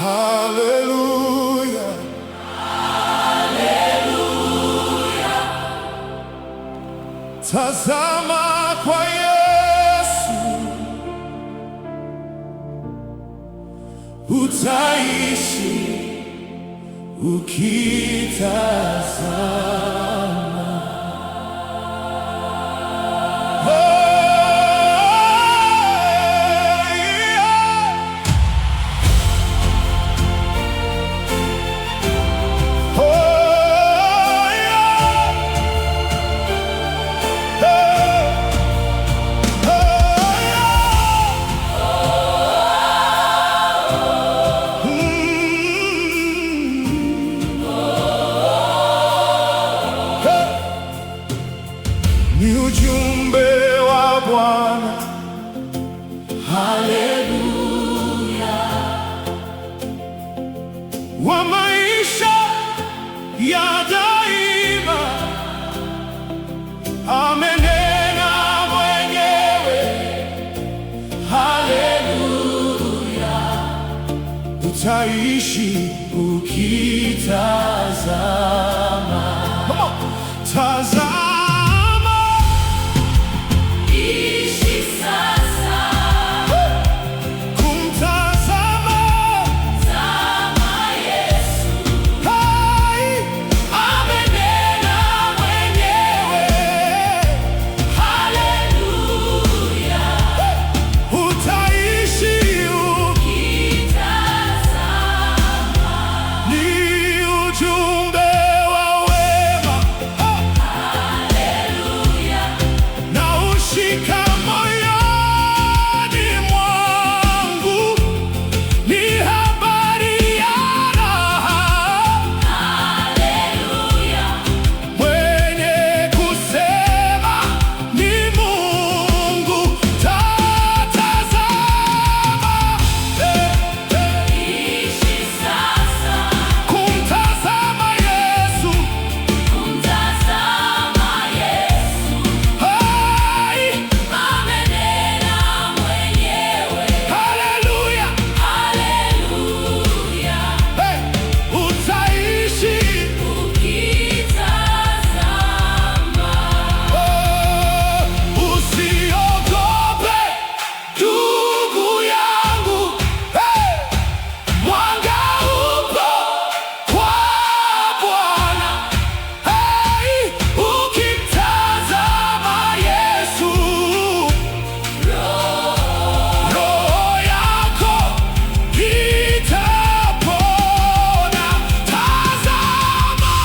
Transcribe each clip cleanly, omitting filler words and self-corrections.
Haleluya, Haleluya. tazama kwa Yesu, utaishi ukitazama. Ni ujumbe wa Bwana, Haleluya. wa maisha ya daima. Amenena mwenyewe, Haleluya. utaishi ukitazama. Come on. Tazama, Ishi sasa. kumtazama, Tazama Yesu. hai, Amenena mwenyewe. Haleluya. utaishi Kitazama. ni ujumbe wa wema, Haleluya. na ushika moyoni mwangu, ni habari ya raha, Haleluya. mwenye kusema ni Mungu. Tatazama, Ishi sasa. kumtazama Yesu, Kumtazama Yesu. hai, Amenena mwenyewe. haleluya, Haleluya. hey, utaishi Ukitazama. usiogope ndugu yangu, hey! Mwanga upo kwa Bwana, hey! Ukimtazama Yesu, roho yako itapona. Tazama,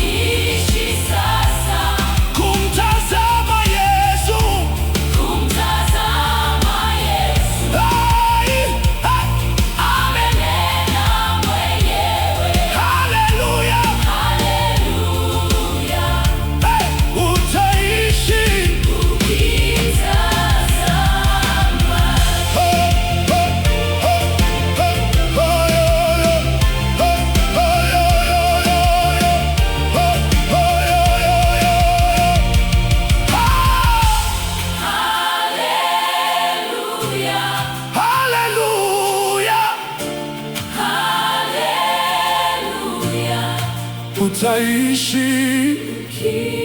Ishi sasa. kumtazama Yesu, Kumtazama Yesu. hey! Amenena mwenyewe. Haleluya, Haleluya. hey! Utaishi Ukitazama. Haleluya. Haleluya, Haleluya. utaishi Ukitazama.